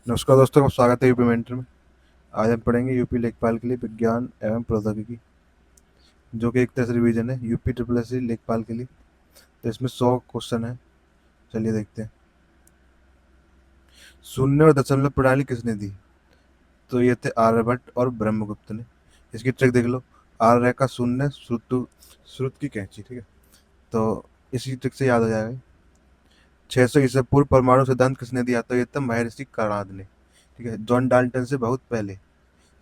नमस्कार दोस्तों, स्वागत है यूपी मेंटर में। आज हम पढ़ेंगे यूपी लेखपाल के लिए विज्ञान एवं प्रौद्योगिकी, जो कि एक तरह से रिवीजन है यूपी ट्रिपल एस लेखपाल के लिए। तो इसमें 100 क्वेश्चन है। चलिए देखते हैं। शून्य और दशमलव प्रणाली किसने दी? तो ये थे आर्यभट्ट और ब्रह्मगुप्त ने। इसकी ट्रिक देख लो। आर्य का शून्य, श्रुत की कैंची, ठीक है। तो इसी ट्रिक से याद हो जाएगा। 600 ईसा पूर्व परमाणु सिद्धांत किसने दिया? तो ये था महर्षि कर्णाद ने, ठीक है, जॉन डाल्टन से बहुत पहले,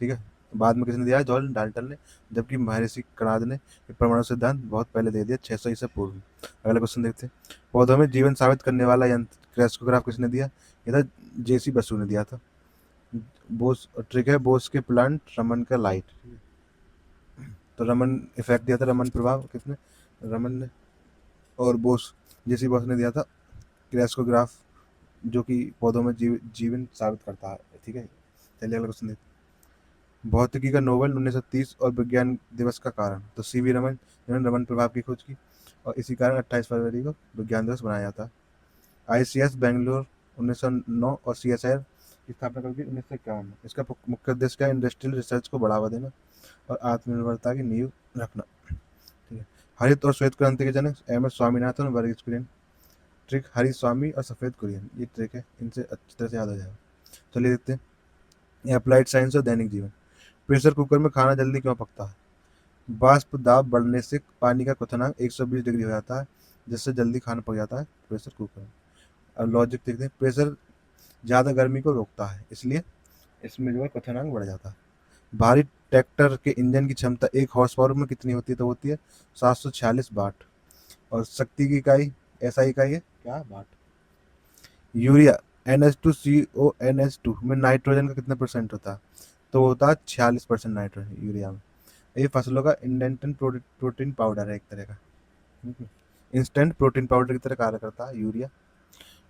ठीक है। बाद में किसने दिया? जॉन डाल्टन ने। जबकि महर्षि कणाद ने परमाणु सिद्धांत बहुत पहले दे दिया, 600 ईसा पूर्व। अगला क्वेश्चन देखते हैं। पौधों में जीवन साबित करने वाला यंत्र क्रेस्कोग्राफ किसने दिया? ये था जेसी बसु ने दिया था। बोस ट्रिक है, बोस के प्लांट, रमन का लाइट। तो रमन इफेक्ट दिया था, रमन प्रभाव किसने? रमन ने। और बोस, जेसी बॉस ने दिया था क्रेस्कोग्राफ, जो कि पौधों में जीवन साबित करता है, ठीक है। चलिए अगला क्वेश्चन देखते हैं। भौतिकी का नोबेल 1930 और विज्ञान दिवस का कारण? तो सीवी रमन, जिन्होंने रमन प्रभाव की खोज की, और इसी कारण 28 फरवरी को विज्ञान दिवस मनाया जाता है। आईसीएस बेंगलोर 1909 और सीएसआईआर की स्थापना कब की? 1951। इसका मुख्य उद्देश्य क्या है? इंडस्ट्रियल रिसर्च को बढ़ावा देना और आत्मनिर्भरता की नींव रखना, ठीक है। हरित और श्वेत क्रांति के जनक एम एस स्वामीनाथन और वर्गीज कुरियन। ट्रिक, हरित स्वामी और सफेद कुरियन, ये ट्रिक है, इनसे अच्छी तरह से याद हो जाएगा। चलिए देखते हैं। अप्लाइड साइंस और दैनिक जीवन। प्रेशर कुकर में खाना जल्दी क्यों पकता है? वाष्प दाब बढ़ने से पानी का क्वथनांक 120 डिग्री हो जाता है, जिससे जल्दी खाना पक जाता है प्रेशर कुकर में। अब लॉजिक देखते हैं। प्रेशर ज़्यादा गर्मी को रोकता है, इसलिए इसमें जो है क्वथनांक बढ़ जाता है। भारी ट्रैक्टर के इंजन की क्षमता 1 हॉर्स पावर में कितनी होती है? तो होती है 746 वाट। और शक्ति की इकाई, ऐसा इकाई है क्या? वाट। यूरिया NH2CONH2 में नाइट्रोजन का कितना परसेंट होता है? तो होता है 46% नाइट्रोजन यूरिया में। ये फसलों का इंडेंटन प्रोटीन पाउडर है, एक तरह का इंस्टेंट प्रोटीन पाउडर की तरह कार्य करता है यूरिया।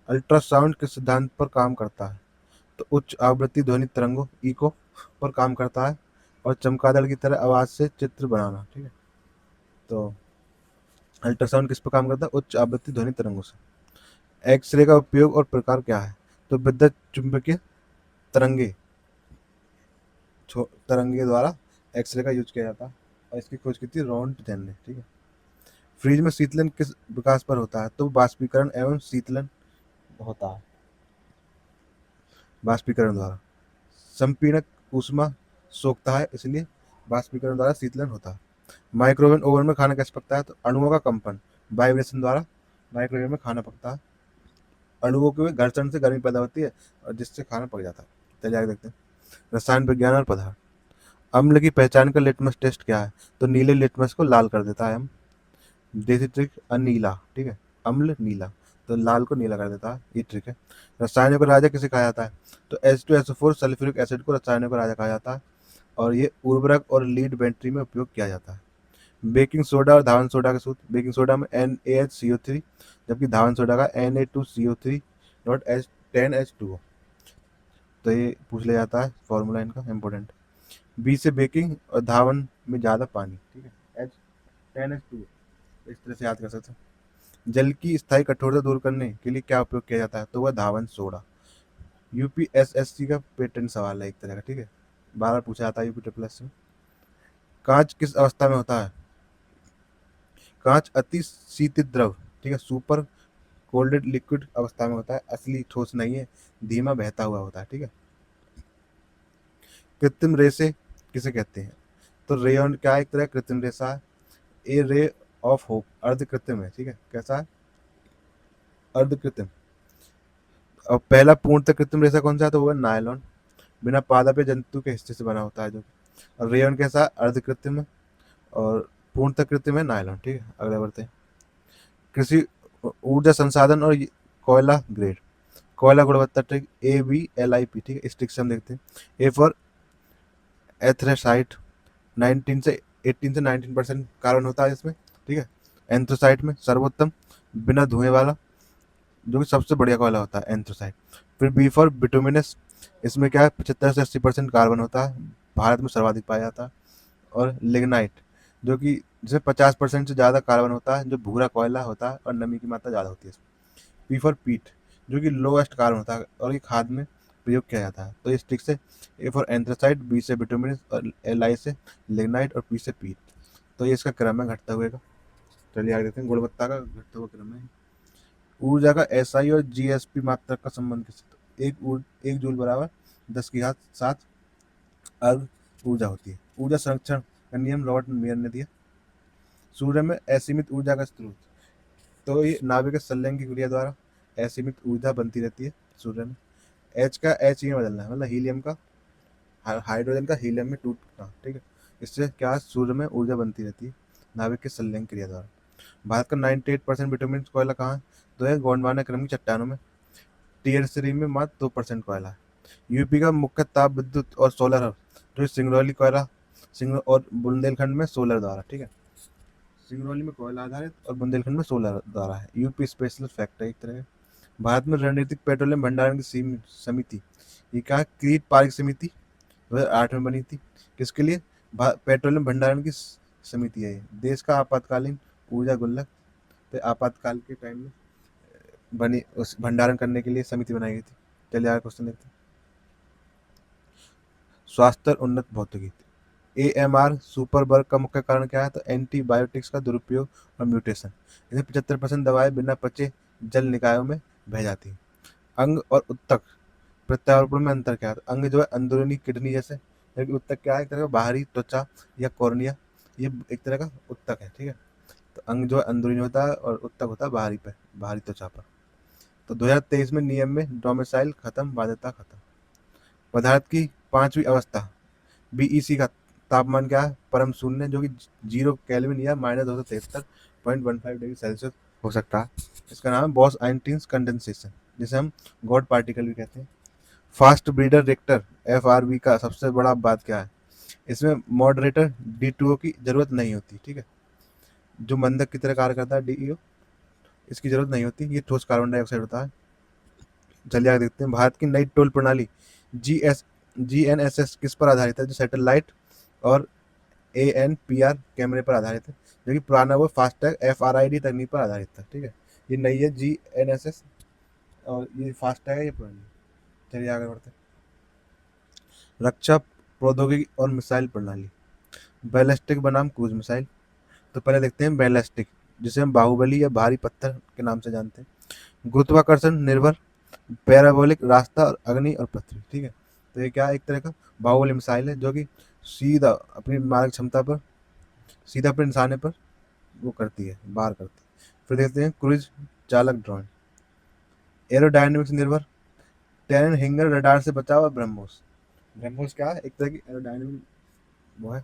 अल्ट्रासाउंड किस सिद्धांत पर काम करता है? तो उच्च आवृत्ति ध्वनि तरंगों, इको, पर काम करता है, और चमगादड़ की तरह आवाज से चित्र बनाना, ठीक है। तो अल्ट्रासाउंड किस पर काम करता है? उच्च आवृत्ति ध्वनि तरंगों से। एक्सरे का उपयोग और प्रकार क्या है? तो विद्युत चुंबकीय तरंगे, तरंगे द्वारा एक्सरे का यूज किया जाता है, और इसकी खोज की थी रोंटगेन ने, ठीक है। फ्रिज में शीतलन किस विकास पर होता है? तो बाष्पीकरण एवं शीतलन होता है, बाष्पीकरण द्वारा। संपीड़क ऊष्मा सोखता है, इसलिए बाष्पीकरण द्वारा शीतलन होता है। माइक्रोवेव ओवन में खाना कैसे पकता है? तो अणुओं का कंपन, वाइब्रेशन द्वारा माइक्रोवेव में खाना पकता है। अणुओं के घर्षण से गर्मी पैदा होती है, और जिससे खाना पक जाता है। चलिए आगे देखते हैं। रसायन विज्ञान और पदार्थ। अम्ल की पहचान का लिटमस टेस्ट क्या है? तो नीले लिटमस को लाल कर देता है हम। देसी ट्रिक, अनीला, ठीक है। अम्ल नीला, तो लाल को नीला कर देता है, ये ट्रिक है। रसायनों का राजा किसे कहा जाता है? तो H2SO4 सल्फ्यूरिक एसिड को रसायनों का राजा कहा जाता है, और ये उर्वरक और लीड बैटरी में उपयोग किया जाता है। बेकिंग सोडा और धावन सोडा का सूत्र। बेकिंग सोडा में NaHCO3, जबकि धावन सोडा का Na2CO3 डॉट H10H2O। तो ये पूछ लिया जाता है, फॉर्मूला इनका इंपॉर्टेंट। बी से बेकिंग और धावन में ज़्यादा पानी, ठीक है, H10H2O। इस तरह से याद कर सकते हैं। जल की स्थायी कठोरता दूर करने के लिए क्या उपयोग किया जाता है? तो वह धावन सोडा। यूपीएसएससी का पेटेंट सवाल है, एक तरह का, ठीक है, 12 पूछा जाता है यूपी ट्रिपल एस में। कांच किस अवस्था में होता है? कांच अति शीतित द्रव, ठीक है, सुपर कोल्डेड लिक्विड अवस्था में होता है, असली ठोस नहीं है, धीमा बहता हुआ होता है, ठीक है। कृत्रिम रेसे किसे कहते हैं? तो रेयन क्या है? एक तरह कृत्रिम रेशा है। ए रे ऑफ होप, अर्ध कृत्रिम है, ठीक है। कैसा है? अर्ध कृत्रिम। और पहला पूर्णतः कृत्रिम रेशा कौन सा है? तो वो है नायलॉन, बिना पादप या जंतु के हिस्से से बना होता है जो। और रेयन कैसा है? अर्ध कृत्रिम है, और पूर्णतः कृत्रिम है नायलॉन, ठीक है। अगले बढ़ते हैं। कृषि ऊर्जा संसाधन और कोयला ग्रेड। कोयला गुणवत्ता ट्रिक ABLIP, ठीक है। इस ट्रिक से हम देखते हैं। ए फॉर एथ्रेसाइट, 19 से 19% कार्बन होता है इसमें, ठीक है। एंथ्रोसाइट में सर्वोत्तम बिना धुएं वाला, जो कि सबसे बढ़िया कोयला होता है, एंथ्रोसाइट। फिर बी फॉर बिटुमिनस, इसमें क्या है, 75 से 80% कार्बन होता है, भारत में सर्वाधिक पाया जाता है। और लिग्नाइट, जो कि जिसमें 50% से ज़्यादा कार्बन होता है, जो भूरा कोयला होता है, और नमी की मात्रा ज़्यादा होती है इसमें। पी फॉर पीट, जो कि लोएस्ट कार्बन होता है, और ये खाद में प्रयोग किया जाता है। तो इस ट्रिक से ए फॉर एंथ्रासाइट, बी से बिटुमिनस और एल आई से लिग्नाइट और पी से पीट। तो ये इसका क्रम है घटता हुए का। चलिए आगे देखते हैं गुणवत्ता का घटता हुआ क्रम है। ऊर्जा का एसआई और जीएसपी मात्रक का संबंध कैसे? तो एक जूल बराबर 10⁷ अर्ग ऊर्जा होती है। ऊर्जा संरक्षण का नियम रॉबर्ट मेयर ने दिया। सूर्य में असीमित ऊर्जा का स्रोत, तो ये नाभिक संलयन की क्रिया द्वारा असीमित ऊर्जा बनती रहती है सूर्य में। एच का एच में बदलना है, मतलब हीलियम का हाइड्रोजन का हीलियम में टूटना, ठीक है। इससे क्या सूर्य में ऊर्जा बनती रहती है नाभिक के संलयन क्रिया द्वारा। भारत का 98% बिटुमिन कोयला कहाँ है? तो है गोंडवाना क्रम की चट्टानों में। टीयर 3 में मात्र 2% कोयला है। यूपी का मुख्य ताप विद्युत और सोलर हब जो सिंगरौली कोयला और बुंदेलखंड में सोलर द्वारा, ठीक है। सिंगरौली में कोयला आधारित और बुंदेलखंड में सोलर द्वारा है। यूपी स्पेशल फैक्ट है एक तरह का। भारत में रणनीतिक पेट्रोलियम भंडारण की समिति, ये क्या है? क्रीट पार्क समिति 2008 में बनी थी। किसके लिए? पेट्रोलियम भंडारण की समिति है। देश का आपातकालीन ऊर्जा गुल्लक, तो आपातकाल के टाइम में बनी उस भंडारण करने के लिए समिति बनाई गई थी। चलिए आगे क्वेश्चन देखते हैं। स्वास्थ्य और उन्नत भौतिकी, AMR सुपर बग का मुख्य कारण क्या है? तो एंटीबायोटिक्स का दुरुपयोग और म्यूटेशन। इसे 75% दवाएं बिना पचे जल निकायों में बह जाती हैं। अंग और उत्तक प्रत्यारोपण में अंतर क्या है? तो अंग जो है अंदरूनी किडनी जैसे, जबकि उत्तक क्या है? एक तरह का बाहरी त्वचा या कॉर्निया, ये एक तरह का उत्तक है, ठीक है। तो अंग जो है अंदरूनी होता है और उत्तक होता है बाहरी त्वचा पर। तो 2023 में नियम में डोमिसाइल खत्म, बाध्यता खत्म। पदार्थ की पांचवी अवस्था बीईसी का तापमान क्या है? परम शून्य, जो कि 0 केल्विन या -273.15 डिग्री सेल्सियस हो सकता है। इसका नाम है बॉस आइंस्टीन कंडेंसेशन, जिसे हम गॉड पार्टिकल भी कहते हैं। फास्ट ब्रीडर रिएक्टर FRB का सबसे बड़ा बात क्या है? इसमें मॉडरेटर D2O की जरूरत नहीं होती, ठीक है। जो मंदक की तरह कार्य करता है DEO, इसकी जरूरत नहीं होती, ये ठोस कार्बन डाइऑक्साइड होता है। चलिए आगे देखते हैं। भारत की नई टोल प्रणाली GNSS किस पर आधारित है? जो सैटेलाइट और ANPR कैमरे पर आधारित है, जो कि पुराना वो फास्टैग FRID तकनीक पर आधारित था, ठीक है। ये नई है GNSS और ये फास्टैग है, ये पुरानी है। चलिए आगे बढ़ते हैं। रक्षा प्रौद्योगिकी और मिसाइल प्रणाली, बैलिस्टिक बनाम क्रूज मिसाइल। तो पहले देखते हैं बैलिस्टिक, जिसे हम बाहुबली या भारी पत्थर के नाम से जानते हैं। गुरुत्वाकर्षण निर्भर पैराबोलिक रास्ता और अग्नि और पृथ्वी, ठीक है। तो ये क्या है? एक तरह का बाहुबली मिसाइल है, जो कि सीधा अपनी मारक क्षमता पर सीधा अपने निशाने पर वो करती है, बाहर करती है। फिर देखते हैं क्रूज चालक ड्रोन, एरोडायनेमिक्स निर्भर टेरन हिंगर रडार से बचा हुआ ब्रह्मोस। ब्रह्मोस क्या है? एक तरह की एरोडायनेमिक वो है,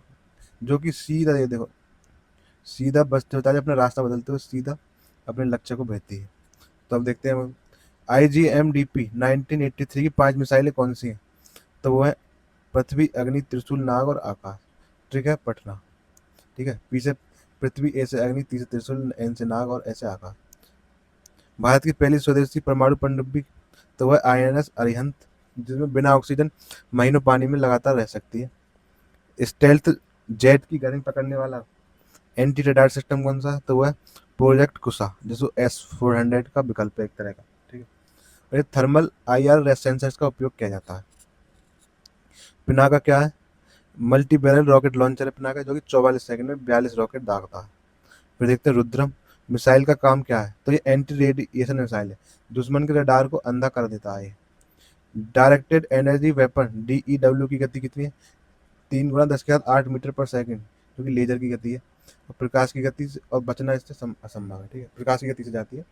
जो कि सीधा, ये देखो, सीधा बचते होता है, अपना रास्ता बदलते हुए सीधा अपने लक्ष्य को भेजती है। तो अब देखते हैं IGMDP 1983 की 5 मिसाइलें कौन सी हैं? तो वो है पृथ्वी, अग्नि, त्रिशूल, नाग और आकाश। ठीक है, पटना, ठीक है। पी से पृथ्वी, ए से अग्नि, टी से त्रिशूल, एन से नाग और ऐसे आकाश। भारत की पहली स्वदेशी परमाणु पनडुब्बी, तो वह INS अरिहंत, जिसमें बिना ऑक्सीजन महीनों पानी में लगातार रह सकती है। स्टेल्थ जेट की गर्मी पकड़ने वाला एंटी रडार सिस्टम कौन सा है? तो वह प्रोजेक्ट कुशा, जिसको S-400 का विकल्प है एक तरह का, ठीक है। और ये थर्मल IR सेंसर्स का उपयोग किया जाता है। पिनाका क्या है? मल्टी बैरल रॉकेट लॉन्चर है पिनाका, जो कि 44 सेकंड में 42 रॉकेट दागता है। फिर देखते हैं रुद्रम मिसाइल का काम क्या है? तो ये एंटी रेडिएशन मिसाइल है, दुश्मन के रडार को अंधा कर देता है। डायरेक्टेड एनर्जी वेपन DEW की गति कितनी है? 3 × 10⁸ मीटर/सेकंड, जो कि लेजर की गति है। और प्रकाश की गति से और बचना इससे असंभव है, ठीक है। प्रकाश की गति से जाती है,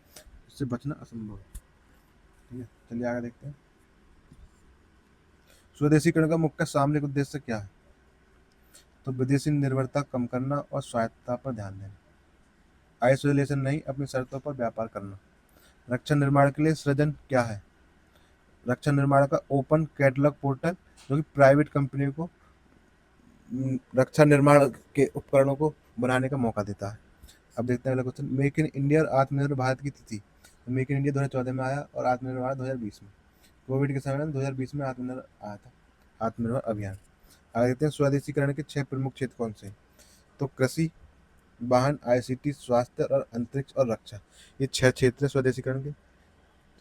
इससे बचना असंभव है, ठीक है। चलिए आगे देखते हैं। स्वदेशीकरण का मुख्य सामरिक उद्देश्य क्या है? तो विदेशी निर्भरता कम करना और स्वायत्तता पर ध्यान देना। आइसोलेशन नहीं, अपनी शर्तों पर व्यापार करना। रक्षा निर्माण के लिए सृजन क्या है? रक्षा निर्माण का ओपन कैटलॉग पोर्टल, जो कि प्राइवेट कंपनियों को रक्षा निर्माण के उपकरणों को बनाने का मौका देता है। अब देखते हैं अगला क्वेश्चन। मेक इन इंडिया और आत्मनिर्भर भारत की तिथि। तो मेक इन इंडिया 2014 में आया और आत्मनिर्भर भारत 2020 में। कोविड के समय में 2020 में आत्मनिर्भर आया था, आत्मनिर्भर अभियान। आगे देखते हैं स्वदेशीकरण के 6 प्रमुख क्षेत्र कौन से हैं? तो कृषि, वाहन, ICT, स्वास्थ्य और अंतरिक्ष और रक्षा, ये 6 क्षेत्र हैं स्वदेशीकरण के,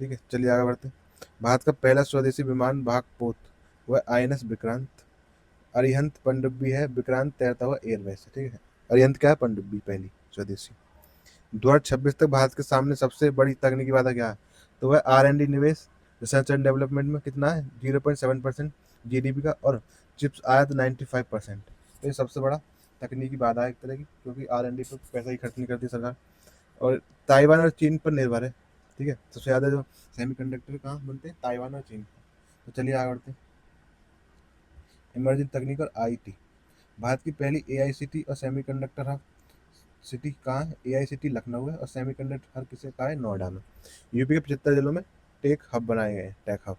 ठीक है। चलिए आगे बढ़ते हैं। भारत का पहला स्वदेशी विमान भाग पोत वह INS विक्रांत। अरिहंत पनडुब्बी है, विक्रांत तैरता हुआ एयरवेस है, ठीक है। अरिहंत क्या है? पनडुब्बी पहली स्वदेशी। 2026 तक भारत के सामने सबसे बड़ी तकनीकी बाधा क्या है? तो वह R&D निवेश, रिसर्च एंड डेवलपमेंट में कितना है? 0.7% GDP का, और चिप्स आयात 95%। तो ये सबसे बड़ा तकनीकी बाधा है एक तरह की, क्योंकि R&D पर पैसा ही खर्च नहीं करती सरकार, और ताइवान और चीन पर निर्भर है, ठीक है। सबसे ज़्यादा जो सेमीकंडक्टर कहाँ बनते हैं? ताइवान और चीन पर। तो चलिए आगे बढ़ते हैं। इमर्जिंग तकनीक और IT। भारत की पहली AICT और सेमीकंडक्टर हब सिटी कहाँ है? AICT लखनऊ है, और सेमीकंडक्टर हब किसे कहाँ है? नोएडा में। यूपी के 75 जिलों में टेक हब बनाए गए हैं, टेक हब।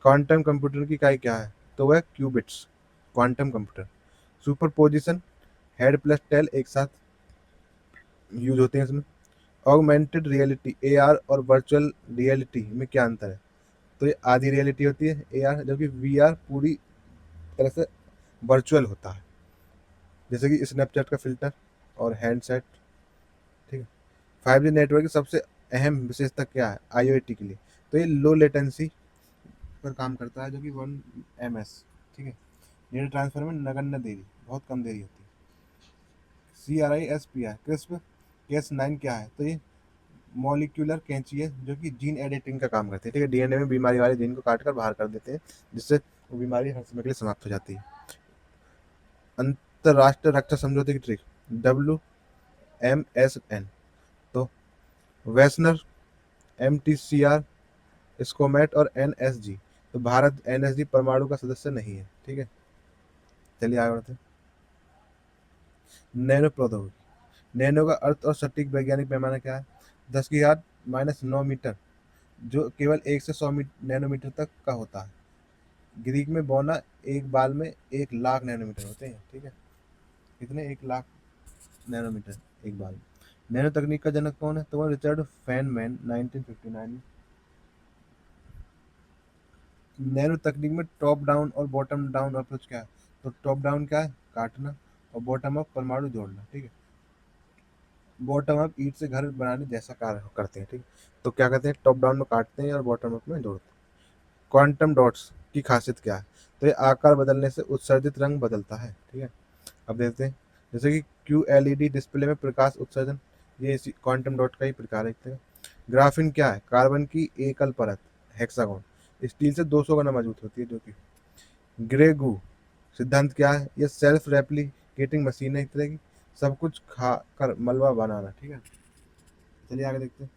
क्वांटम कंप्यूटर की इकाई क्या है? तो वह qubits, quantum computer. Super position, head plus tail एक साथ यूज होते हैं इसमें। ऑगमेंटेड रियलिटी, AR और वर्चुअल रियलिटी में क्या अंतर है? तो ये आधी रियलिटी होती है AR, जबकि VR पूरी तरह से वर्चुअल होता है, जैसे कि स्नैपचैट का फिल्टर और हैंडसेट, ठीक है। 5G नेटवर्क की सबसे अहम विशेषता क्या है IoT के लिए? तो ये लो लेटेंसी पर काम करता है, जो कि 1 ms, ठीक है। डेटा ट्रांसफर में नगण्य देरी, बहुत कम देरी होती है। CRISPR, क्रिस्प Cas9 क्या है? तो ये मॉलिक्यूलर कैंची है, जो कि जीन एडिटिंग का काम करती है, ठीक है। DNA में बीमारी वाले जीन को काट कर बाहर कर देते हैं, जिससे वो बीमारी हर समय के लिए समाप्त हो जाती है। अंतरराष्ट्रीय रक्षा समझौते की ट्रिक, WMSN। तो वेस्नर, MTCR, स्कोमेट और NSG। तो भारत NSG परमाणु का सदस्य नहीं है, ठीक है। चलिए आगे बढ़ते हैं। नैनो प्रौद्योगिकी। नैनो का अर्थ और सटीक वैज्ञानिक पैमाना क्या है? 10⁻⁹ जो केवल 1 से 100 नैनोमीटर तक का होता है। ग्रीक में बोना एक बाल में 1 लाख नैनोमीटर होते हैं, ठीक है। कितने? 1 लाख नैनोमीटर एक बाल में। नैनो तकनीक का जनक कौन है? तो वह रिचर्ड फेनमैन 1959 में। नैनो तकनीक में टॉप डाउन और बॉटम डाउन अप्रोच क्या है? तो टॉप डाउन क्या है? काटना, और बॉटम अप परमाणु जोड़ना, ठीक है। बॉटम अप ईंट से घर बनाने जैसा कार्य करते हैं, ठीक है। तो क्या कहते हैं? टॉप डाउन में काटते हैं और बॉटम अप में जोड़ते हैं। क्वांटम डॉट्स की खासियत क्या है? तो ये आकार बदलने से उत्सर्जित रंग बदलता है, ठीक है। अब देखते हैं, जैसे कि QLED डिस्प्ले में प्रकाश उत्सर्जन, ये इसी क्वांटम डॉट का ही प्रकार है एक तरह। ग्राफीन क्या है? कार्बन की एकल परत, हेक्सागोन, स्टील से 200 गुना मजबूत होती है, जो कि। ग्रे गू सिद्धांत क्या है? ये सेल्फ रेप्लिकेटिंग मशीन है एक तरह की, सब कुछ खा कर मलबा बनाना, ठीक है। चलिए आगे देखते हैं।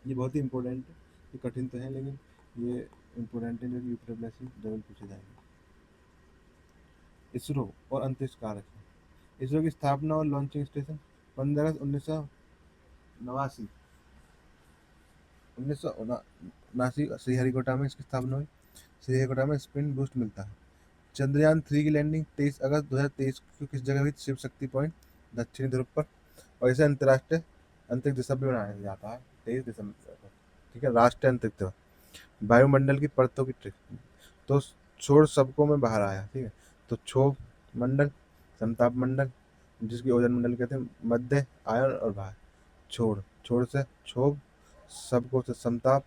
ये बहुत ही इंपॉर्टेंट है, ये कठिन तो है, लेकिन ये इंपॉर्टेंट है, जो कि यूपीडब्ल्यूएससी डबल पूछे जाएंगे। इसरो और अंतरिक्ष कारक है। इसरो की स्थापना और लॉन्चिंग स्टेशन 15 अगस्त 1989, 1979 श्रीहरिकोटा में इसकी स्थापना हुई। श्रीहरिकोटा में स्पिन बूस्ट मिलता है। चंद्रयान 3 की लैंडिंग 23 अगस्त 2023 को किस जगह हुई? शिव शक्ति पॉइंट, दक्षिणी ध्रुव पर। और इसे अंतर्राष्ट्रीय अंतरिक्ष दिवस भी मनाया जाता है 23 दिसंबर को, ठीक है, राष्ट्रीय अंतरिक्ष दिवस। वायुमंडल की परतों की ट्रिक, तो छोड़ सबको में बाहर आया, ठीक है। तो क्षोभ मंडल, समताप मंडल, जिसकी ओजोन मंडल कहते हैं, मध्य, आयन और बाहर। छोड़, छोड़ से क्षोभ, सबको से समताप,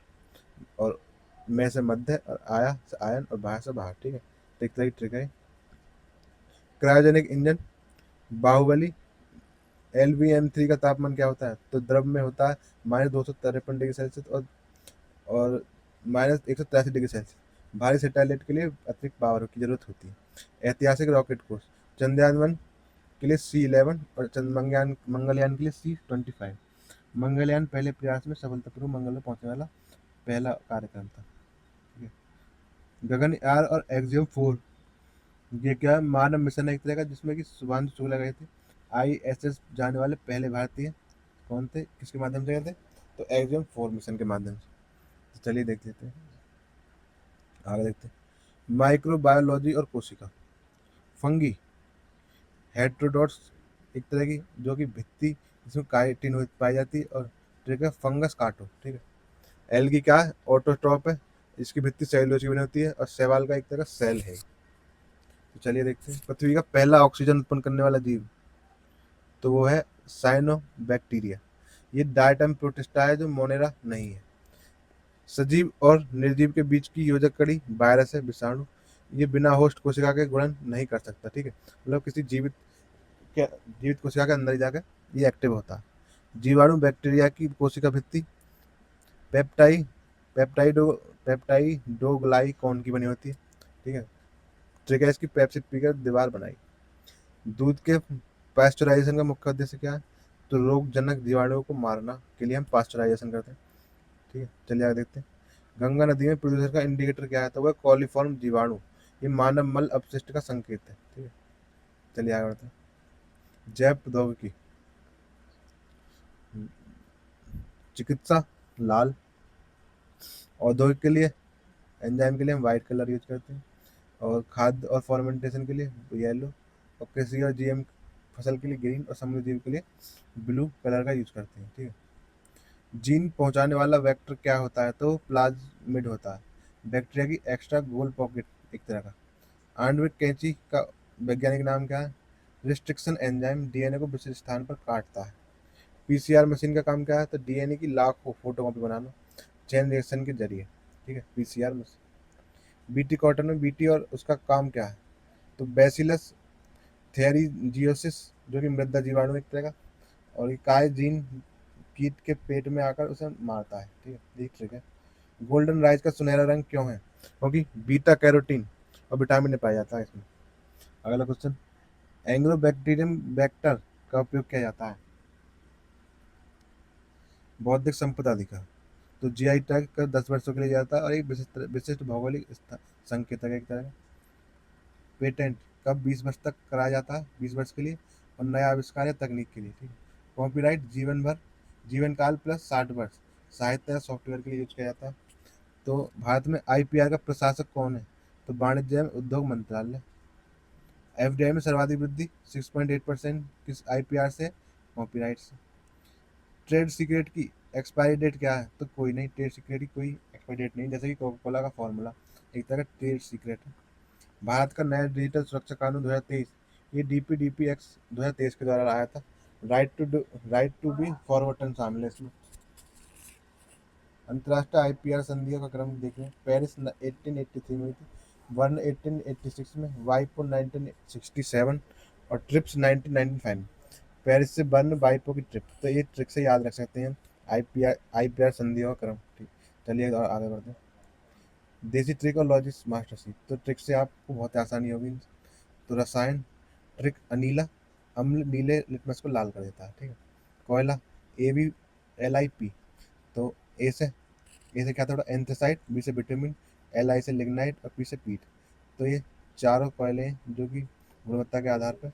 और में से मध्य, और आया से आयन, और बाहर से बाहर, ठीक है। तो एक तरह की ट्रिक है। क्रायोजेनिक इंजन, बाहुबली LVM3 का तापमान क्या होता है? तो द्रव में होता है -253 डिग्री सेल्सियस, और -183 डिग्री सेल्सियस। भारी सैटेलाइट के लिए अतिरिक्त पावर की जरूरत होती है। ऐतिहासिक रॉकेट कोर्स, चंद्रयान 1 के लिए C11, और मंगलयान के लिए C25। मंगलयान पहले प्रयास में सफलतापूर्वक मंगल में पहुंचने वाला पहला कार्यक्रम था, ठीक है। गगनयान और एक्सियम 4, ये क्या है? मानव मिशन है एक तरह का, जिसमें कि शुभांशु शुक्ला गए थे। ISS जाने वाले पहले भारतीय कौन थे? किसके माध्यम से गए थे? तो एक्सियम 4 मिशन के माध्यम से। तो चलिए देख लेते हैं, आगे देखते हैं। माइक्रोबायोलॉजी और कोशिका। फंगी, हेट्रोडोट्स एक तरह की, जो कि भित्ति जिसमें काइटिन पाई जाती है, और ट्रिक है फंगस काटो, ठीक है। एल्गी क्या है? ऑटोट्रॉप है, इसकी भित्ति सेलुलोज की बनी होती है, और शैवाल का एक तरह सेल है। तो चलिए देखते हैं। पृथ्वी का पहला ऑक्सीजन उत्पन्न करने वाला जीव, तो वो है साइनोबैक्टीरिया। ये डायटम प्रोटिस्टा है, जो मोनेरा नहीं है। सजीव और निर्जीव के बीच की योजक कड़ी वायरस है, विषाणु, ये बिना होस्ट कोशिका के गुणन नहीं कर सकता, ठीक है। मतलब किसी जीवित कोशिका के अंदर ही जाकर ये एक्टिव होता है। जीवाणु बैक्टीरिया की कोशिका भित्ति पेप्टाइ पेप्टाइडो पेप्टाइडोग्लाइकॉन की बनी होती है, ठीक है। ट्रिक है इसकी, पेप्सिड पीकर दीवार बनाई। दूध के पास्चुराइजेशन का मुख्य उद्देश्य क्या है? तो रोगजनक जीवाणुओं को मारना के लिए हम पास्चुराइजेशन करते हैं, ठीक है। चलिए आगे देखते हैं। गंगा नदी में प्रदूषण का इंडिकेटर क्या है? तो वह कॉलीफॉर्म जीवाणु, ये मानव मल अपशिष्ट का संकेत है, ठीक है। चलिए आगे बढ़ते हैं। जैव प्रौद्योगिकी, चिकित्सा लाल, औद्योगिक के लिए एंजाइम के लिए हम व्हाइट कलर यूज करते हैं, और खाद्य और फॉर्मेंटेशन के लिए येलो, और कृषि और जीएम फसल के लिए ग्रीन, और समुद्री जीव के लिए ब्लू कलर का यूज करते हैं, ठीक है। जीन पहुंचाने वाला वेक्टर क्या होता है? तो प्लाज्मिड होता है, बैक्टीरिया की एक्स्ट्रा गोल पॉकेट एक तरह का। आणविक कैंची का वैज्ञानिक नाम क्या है? रिस्ट्रिक्शन एंजाइम, डीएनए को विशिष्ट स्थान पर काटता है। पीसीआर मशीन का काम क्या है? तो डीएनए की लाखों फोटोकॉपी बनाना चेन रिएक्शन के जरिए, ठीक है, पीसीआर मशीन। बीटी कॉटन में बीटी और उसका काम क्या है? तो बैसिलस थेरिजियोसिस, जो कि मृदा जीवाणु एक तरह का, और ये काय जीन कीट के पेट में आकर उसे मारता है, ठीक है, ये ट्रिक है। गोल्डन राइस का सुनहरा रंग क्यों है? क्योंकि बीटा कैरोटीन और विटामिन ए पाया जाता है इसमें। अगला क्वेश्चन, एंग्लोबैक्टीरियम वेक्टर का उपयोग किया जाता है? बौद्धिक संपदा अधिकार, तो जीआई टैग का 10 वर्षों के लिए जाता है, और एक विशिष्ट विशिष्ट भौगोलिक संकेतक है एक तरह का। पेटेंट कब 20 वर्ष तक कराया जाता है? 20 वर्ष के लिए, और नया आविष्कार या तकनीक के लिए, ठीक है। कॉपीराइट जीवन भर, जीवन काल प्लस 60 वर्ष, साहित्य या सॉफ्टवेयर के लिए यूज किया जाता है। तो भारत में आईपीआर का प्रशासक कौन है? तो वाणिज्य एवं उद्योग मंत्रालय। एफडीआई में सर्वाधिक वृद्धि 6.8% किस आईपीआर से? कॉपीराइट से। ट्रेड सीक्रेट की एक्सपायरी डेट क्या है? तो कोई नहीं, ट्रेड सीक्रेट की कोई एक्सपायरी डेट नहीं, जैसे कि कोका कोला का फॉर्मूला एक तरह का ट्रेड सीक्रेट है। भारत का नया डिजिटल सुरक्षा कानून 2023, ये डीपीडीपीएक्स 2023 के द्वारा आया था। राइट टू बी फॉरवर्टन शामिल है इसमें। अंतर्राष्ट्रीय आईपीआर संधियों का क्रम देखें। पेरिस 1883 में हुई थी, बर्न 1886 में, वाइपो 1967, और ट्रिप्स 1995 में। पेरिस से बर्न, वाइपो की ट्रिप, तो ये ट्रिक से याद रख सकते हैं आईपीआर संधियों का क्रम, ठीक। चलिए और आगे बढ़ते हैं। देसी ट्रिक और लॉजिक्स मास्टरशीप, तो ट्रिक से आपको बहुत आसानी होगी। तो रसायन ट्रिक, अनीला अम्ल नीले लिटमस को लाल कर देता है, ठीक है। कोयला AbLiP, तो ए से क्या था? एंथ्रासाइट, बी से विटामिन, Li से लिग्नाइट, और पी से पीट। तो ये चारों कोयले हैं जो कि गुणवत्ता के आधार पर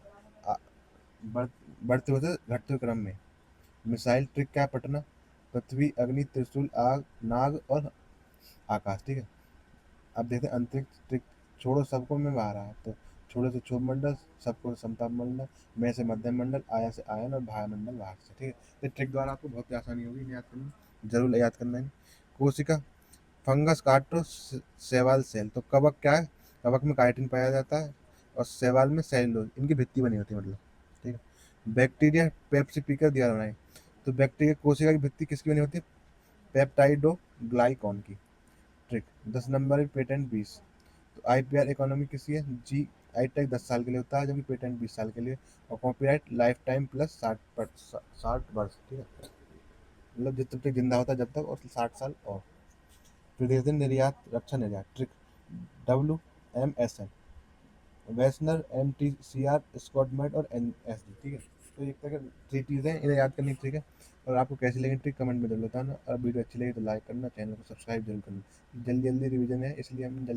आ- बढ़ बढ़ते हुए घटते हुए क्रम में। मिसाइल ट्रिक क्या है? पटना, पृथ्वी, अग्नि, त्रिशूल, आग, नाग, और आकाश, ठीक है। अब देखते हैं अंतरिक्ष ट्रिक। छोड़ो सबको में बाहर आया, तो छोड़ो से क्षोभ मंडल, सबको से समताप मंडल, मैं से मध्यम मंडल, आया से आयन, और भाया बाहर से, ठीक है। तो ट्रिक द्वारा आपको बहुत ही आसानी होगी इन्हें याद करनी, जरूर याद करना है। कोशिका, फंगस काटो, शैवाल सेल, तो कवक क्या है? कवक में काइटिन पाया जाता है, और शैवाल में सेलुलोज, इनकी भित्ति बनी होती है, मतलब, ठीक है। बैक्टीरिया पेप्सी पीकर दिया बनाए, तो बैक्टीरिया कोशिका की भित्ति किसकी बनी होती है? पेप्टाइडो ग्लाइकॉन की। ट्रिक 10 नंबर है, पेटेंट 20। तो आईपीआर इकोनॉमी किसी है? जी आई टैग 10 साल के लिए होता है, जबकि पेटेंट 20 साल के लिए, और कॉपीराइट लाइफ टाइम प्लस 60 वर्ष, ठीक है। मतलब जब तक जिंदा होता है जब तक, और 60 साल और। फिर देखते हैं निर्यात रक्षा निर्यात ट्रिक, WMSN, वेस्नर, MTCR, स्कॉटमेट, और NSD, ठीक है। तो एक तरह की 3 चीज़ें इन्हें याद करनी, ठीक है। और आपको कैसी लगी ट्रिक कमेंट में जरूर बताना, और वीडियो अच्छी लगी तो लाइक करना, चैनल को सब्सक्राइब जरूर करना। जल्दी जल्दी रिवीजन है, इसलिए हम जल्दी